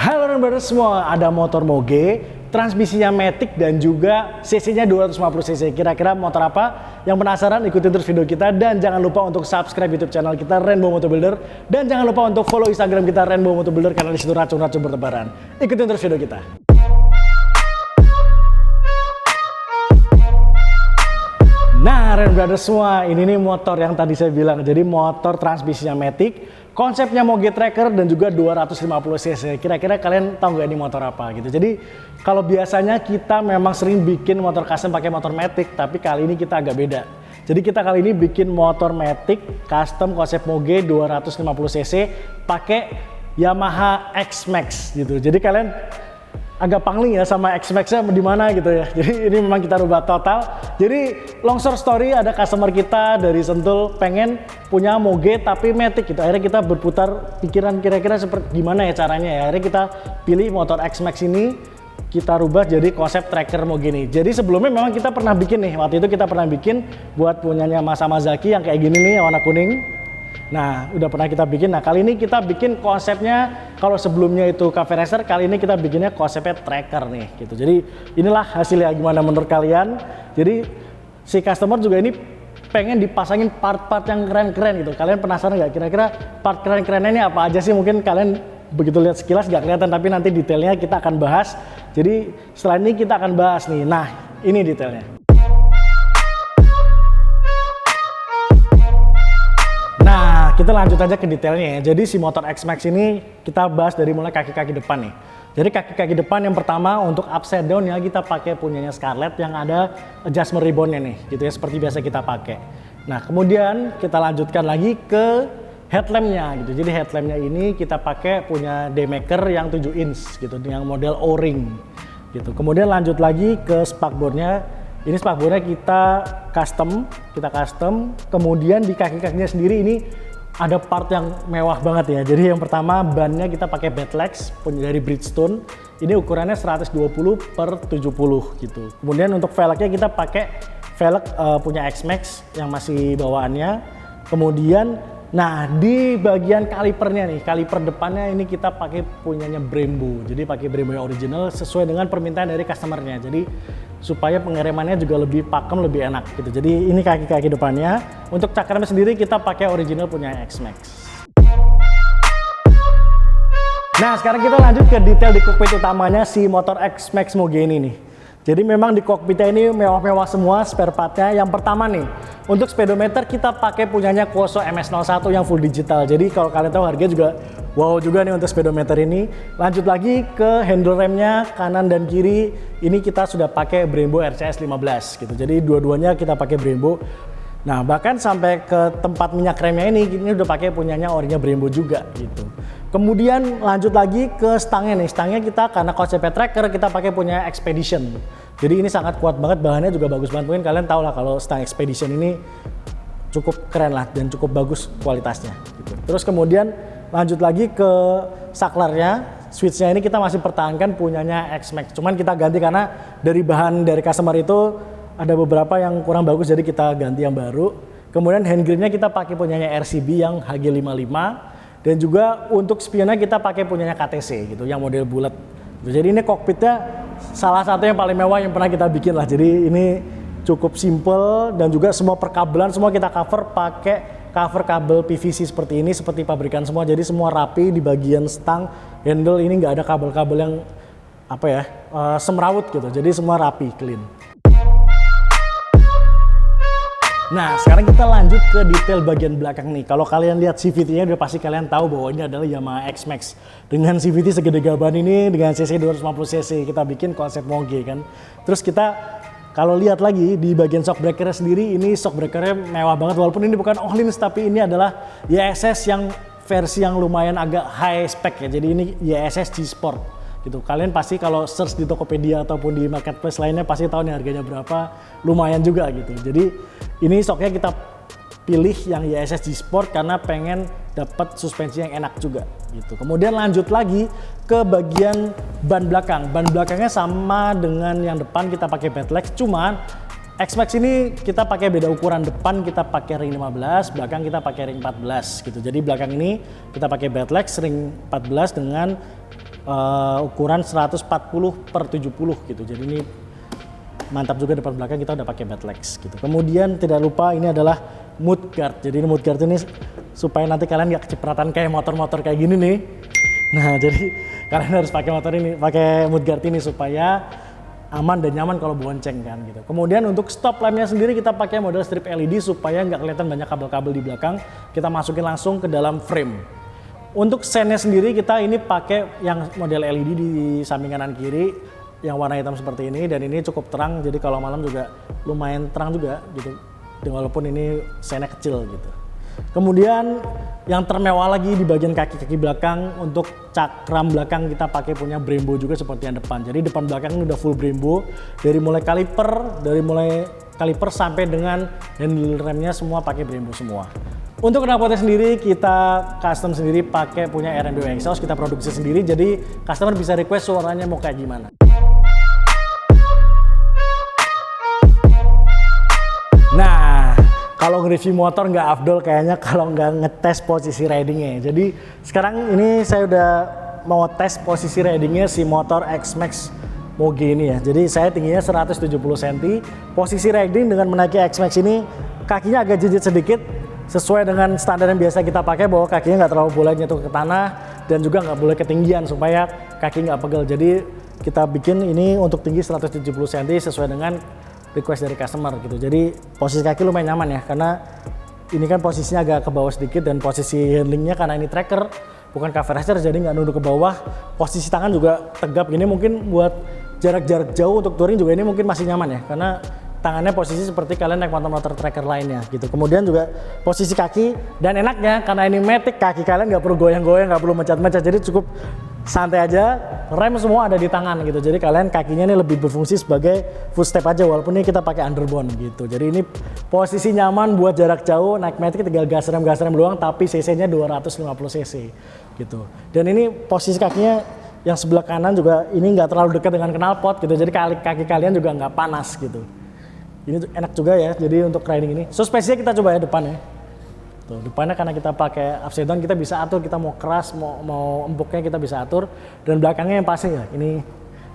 Halo brothers semua, ada motor Moge, transmisinya Matic dan juga cc-nya 250 cc. Kira-kira motor apa? Yang penasaran ikutin terus video kita dan jangan lupa untuk subscribe YouTube channel kita Rainbow Motor Builder dan jangan lupa untuk follow Instagram kita Rainbow Motor Builder karena di situ racun-racun bertebaran. Ikutin terus video kita. Nah, Rain Brothers semua, ini nih motor yang tadi saya bilang. Jadi motor transmisinya Matic, konsepnya Moge Tracker dan juga 250 cc. Kira-kira kalian tahu nggak ini motor apa gitu. Jadi kalau biasanya kita memang sering bikin motor custom pakai motor Matic, tapi kali ini kita agak beda. Jadi kita kali ini bikin motor Matic custom konsep Moge 250 cc pakai Yamaha X-Max gitu. Jadi kalian agak pangling ya sama X-Max-nya di mana gitu ya. Jadi ini memang kita rubah total. Jadi long short story, ada customer kita dari Sentul pengen punya Moge tapi Matic gitu. Akhirnya kita berputar pikiran kira-kira seperti gimana ya caranya ya. Akhirnya kita pilih motor X-Max ini kita rubah jadi konsep tracker Moge ini. Jadi sebelumnya memang kita pernah bikin nih. Waktu itu kita pernah bikin buat punyanya Mas Amazaki yang kayak gini nih warna kuning. Nah, udah pernah kita bikin. Nah, kali ini kita bikin konsepnya, kalau sebelumnya itu cafe racer, kali ini kita bikinnya konsepnya tracker nih gitu. Jadi inilah hasilnya gimana menurut kalian. Jadi si customer juga ini pengen dipasangin part-part yang keren-keren gitu. Kalian penasaran nggak kira-kira part keren-kerennya ini apa aja sih? Mungkin kalian begitu lihat sekilas nggak kelihatan, tapi nanti detailnya kita akan bahas. Jadi setelah ini kita akan bahas nih. Nah, ini detailnya. Nah, kita lanjut aja ke detailnya ya. Jadi si motor X-Max ini kita bahas dari mulai kaki-kaki depan nih. Jadi kaki-kaki depan yang pertama untuk upside down ya kita pakai punyanya Scarlett yang ada adjustment ribbonnya nih, gitu ya seperti biasa kita pakai. Nah, kemudian kita lanjutkan lagi ke headlampnya gitu. Jadi headlampnya ini kita pakai punya D-Maker yang 7 inch gitu, yang model O-ring gitu. Kemudian lanjut lagi ke spakbornya. Ini spakbornya kita custom. Kemudian di kaki-kakinya sendiri ini ada part yang mewah banget ya. Jadi yang pertama bannya kita pakai Badlex dari Bridgestone. Ini ukurannya 120/70 gitu. Kemudian untuk velgnya kita pakai velg punya X-Max yang masih bawaannya. Kemudian nah di bagian kalipernya nih, kaliper depannya ini kita pakai punyanya Brembo. Jadi pakai Brembo yang original sesuai dengan permintaan dari customernya. Jadi supaya pengeremannya juga lebih pakem, lebih enak gitu. Jadi ini kaki-kaki depannya. Untuk cakramnya sendiri kita pakai original punya X-Max. Nah, sekarang kita lanjut ke detail di kokpit utamanya si motor X-Max Moge ini nih. Jadi memang di kokpitnya ini mewah-mewah semua spare partnya. Yang pertama nih, untuk speedometer kita pakai punyanya Quoso MS01 yang full digital. Jadi kalau kalian tahu harga juga wow juga nih untuk speedometer ini. Lanjut lagi ke handle remnya kanan dan kiri. Ini kita sudah pakai Brembo RCS 15 gitu. Jadi dua-duanya kita pakai Brembo. Nah, bahkan sampai ke tempat minyak remnya ini udah pakai punyanya orinya Brembo juga gitu. Kemudian lanjut lagi ke stangnya nih. Stangnya kita karena konsepnya tracker kita pakai punya Expedition. Jadi ini sangat kuat banget, bahannya juga bagus banget. Mungkin kalian tahu lah kalau stang Expedition ini cukup keren lah dan cukup bagus kualitasnya gitu. Terus kemudian lanjut lagi ke saklarnya. Switchnya ini kita masih pertahankan punyanya X-Max. Cuman kita ganti karena dari bahan dari customer itu ada beberapa yang kurang bagus jadi kita ganti yang baru. Kemudian handgripnya kita pakai punyanya RCB yang HG55 dan juga untuk spionnya kita pakai punyanya KTC gitu yang model bulat. Jadi ini kokpitnya salah satu yang paling mewah yang pernah kita bikin lah. Jadi ini cukup simple dan juga semua perkabelan semua kita cover pakai cover kabel PVC seperti ini, seperti pabrikan semua. Jadi semua rapi di bagian stang, handle ini nggak ada kabel-kabel yang apa ya semrawut gitu. Jadi semua rapi, clean. Nah, sekarang kita lanjut ke detail bagian belakang nih. Kalau kalian lihat CVT-nya udah pasti kalian tahu bahwa ini adalah Yamaha X-Max. Dengan CVT segede gaban ini, dengan cc 250 cc, kita bikin konsep Moge kan. Terus kita kalau lihat lagi di bagian shock breaker sendiri, ini shock breakernya mewah banget. Walaupun ini bukan Öhlins, tapi ini adalah YSS yang versi yang lumayan agak high spec ya. Jadi ini YSS G-Sport. Gitu. Kalian pasti kalau search di Tokopedia ataupun di marketplace lainnya pasti tahu nih harganya berapa, lumayan juga gitu. Jadi ini shocknya kita pilih yang YSS G-Sport karena pengen dapat suspensi yang enak juga gitu. Kemudian lanjut lagi ke bagian ban belakang. Ban belakangnya sama dengan yang depan kita pakai Badlex, cuman X-Max ini kita pakai beda ukuran. Depan kita pakai ring 15, belakang kita pakai ring 14 gitu. Jadi belakang ini kita pakai Badlex ring 14 dengan ukuran 140/70 gitu. Jadi ini mantap juga, depan belakang kita udah pakai Battlex gitu. Kemudian tidak lupa ini adalah mudguard. Jadi ini mudguard ini supaya nanti kalian nggak kecipratan kayak motor-motor kayak gini nih. Nah jadi kalian harus pakai pakai mudguard ini supaya aman dan nyaman kalau bonceng kan gitu. Kemudian untuk stop lampnya sendiri kita pakai model strip LED supaya nggak kelihatan banyak kabel-kabel di belakang. Kita masukin langsung ke dalam frame. Untuk sennya sendiri kita ini pakai yang model LED di samping kanan kiri yang warna hitam seperti ini, dan ini cukup terang, jadi kalau malam juga lumayan terang juga gitu. Walaupun ini sennya kecil gitu. Kemudian yang termewah lagi di bagian kaki-kaki belakang, untuk cakram belakang kita pakai punya Brembo juga seperti yang depan. Jadi depan belakang ini udah full Brembo, dari mulai kaliper sampai dengan handle remnya semua pakai Brembo semua. Untuk knalpotnya sendiri kita custom sendiri pakai punya RMBW exhaust, kita produksi sendiri, jadi customer bisa request suaranya mau kayak gimana. Nah, kalau nge-review motor nggak afdol kayaknya kalau nggak ngetes posisi ridingnya. Jadi sekarang ini saya udah mau tes posisi ridingnya si motor X-Max Moge ini ya. Jadi saya tingginya 170 cm. Posisi riding dengan menaiki X-Max ini kakinya agak jejit sedikit, sesuai dengan standar yang biasa kita pakai, bahwa kakinya nggak terlalu boleh nyentuh ke tanah dan juga nggak boleh ketinggian supaya kaki nggak pegel. Jadi kita bikin ini untuk tinggi 170 cm sesuai dengan request dari customer gitu. Jadi posisi kaki lumayan nyaman ya, karena ini kan posisinya agak ke bawah sedikit, dan posisi handlingnya karena ini tracker bukan cover racer jadi nggak nunduk ke bawah. Posisi tangan juga tegap gini, mungkin buat jarak-jarak jauh untuk touring juga ini mungkin masih nyaman ya, karena tangannya posisi seperti kalian naik motor-motor tracker lainnya gitu. Kemudian juga posisi kaki, dan enaknya karena ini matic, kaki kalian nggak perlu goyang-goyang, nggak perlu mencet-mencet, jadi cukup santai aja. Rem semua ada di tangan gitu, jadi kalian kakinya ini lebih berfungsi sebagai footstep aja, walaupun ini kita pakai underbone gitu. Jadi ini posisi nyaman buat jarak jauh, naik matic tinggal gas rem doang, tapi cc-nya 250 cc gitu. Dan ini posisi kakinya yang sebelah kanan juga ini nggak terlalu dekat dengan knalpot gitu, jadi kaki kalian juga nggak panas gitu. Ini enak juga ya, jadi untuk riding ini. Suspensinya kita coba ya depannya. Tuh, depannya karena kita pakai upside down, kita bisa atur, kita mau keras, mau empuknya kita bisa atur. Dan belakangnya yang pasti ya, ini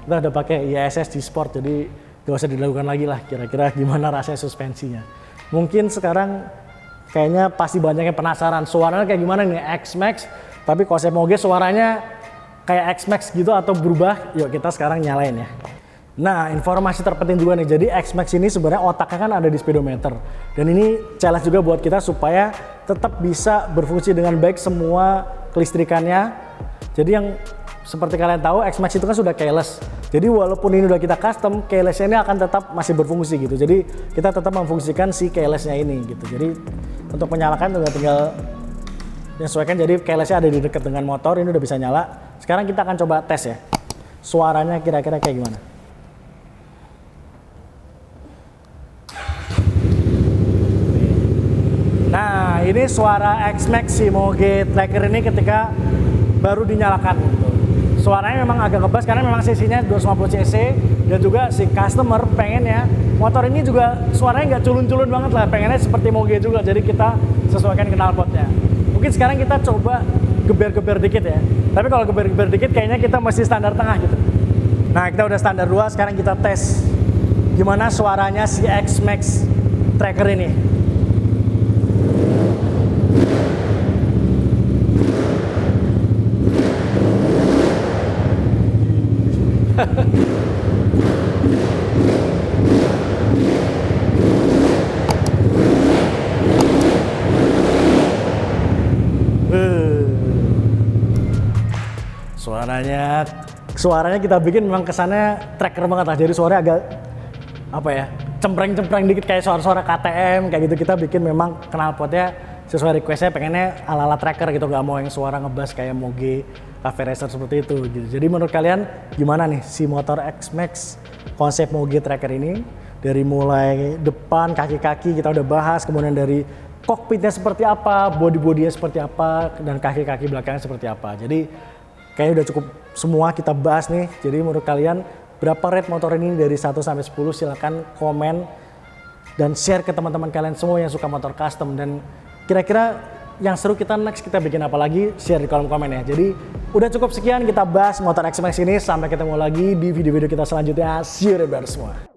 kita udah pakai ISS di Sport, jadi gak usah dilakukan lagi lah kira-kira gimana rasanya suspensinya. Mungkin sekarang kayaknya pasti banyak yang penasaran, suaranya kayak gimana nih X-Max, tapi konsep Moge suaranya kayak X-Max gitu atau berubah. Yuk kita sekarang nyalain ya. Nah, informasi terpenting juga nih, jadi X-Max ini sebenarnya otaknya kan ada di speedometer, dan ini challenge juga buat kita supaya tetap bisa berfungsi dengan baik semua kelistrikannya. Jadi yang seperti kalian tahu X-Max itu kan sudah keyless, jadi walaupun ini udah kita custom, keyless ini akan tetap masih berfungsi gitu. Jadi kita tetap memfungsikan si keylessnya ini gitu. Jadi untuk menyalakan juga tinggal menyesuaikan, jadi keylessnya ada di dekat dengan motor, ini udah bisa nyala. Sekarang kita akan coba tes ya, suaranya kira-kira kayak gimana. Nah, ini suara X-Max si Moge Tracker ini ketika baru dinyalakan gitu. Suaranya memang agak ngebas karena memang cc-nya 250 cc, dan juga si customer pengennya motor ini juga suaranya nggak culun-culun banget lah, pengennya seperti Moge juga, jadi kita sesuaikan knalpotnya. Mungkin sekarang kita coba geber-geber dikit ya, tapi kalau geber-geber dikit kayaknya kita masih standar tengah gitu. Nah, kita udah standar 2, sekarang kita tes gimana suaranya si X-Max Tracker ini. Suaranya kita bikin memang kesannya tracker banget lah, jadi suaranya agak apa ya, cempreng-cempreng dikit kayak suara-suara KTM kayak gitu. Kita bikin memang knalpotnya sesuai requestnya, pengennya ala-ala tracker gitu, nggak mau yang suara ngebas kayak Moge Cafe Racer seperti itu gitu. Jadi menurut kalian gimana nih si motor X-Max konsep Moge Tracker ini? Dari mulai depan, kaki-kaki kita udah bahas, kemudian dari kokpitnya seperti apa, body-bodynya seperti apa, dan kaki-kaki belakangnya seperti apa. Jadi kayaknya udah cukup semua kita bahas nih. Jadi menurut kalian berapa rate motor ini dari 1 sampai 10? Silahkan komen dan share ke teman-teman kalian semua yang suka motor custom. Dan kira-kira yang seru kita next kita bikin apa lagi, share di kolom komen ya. Jadi udah cukup sekian kita bahas motor X-Max ini, sampai ketemu lagi di video-video kita selanjutnya. See you there semua.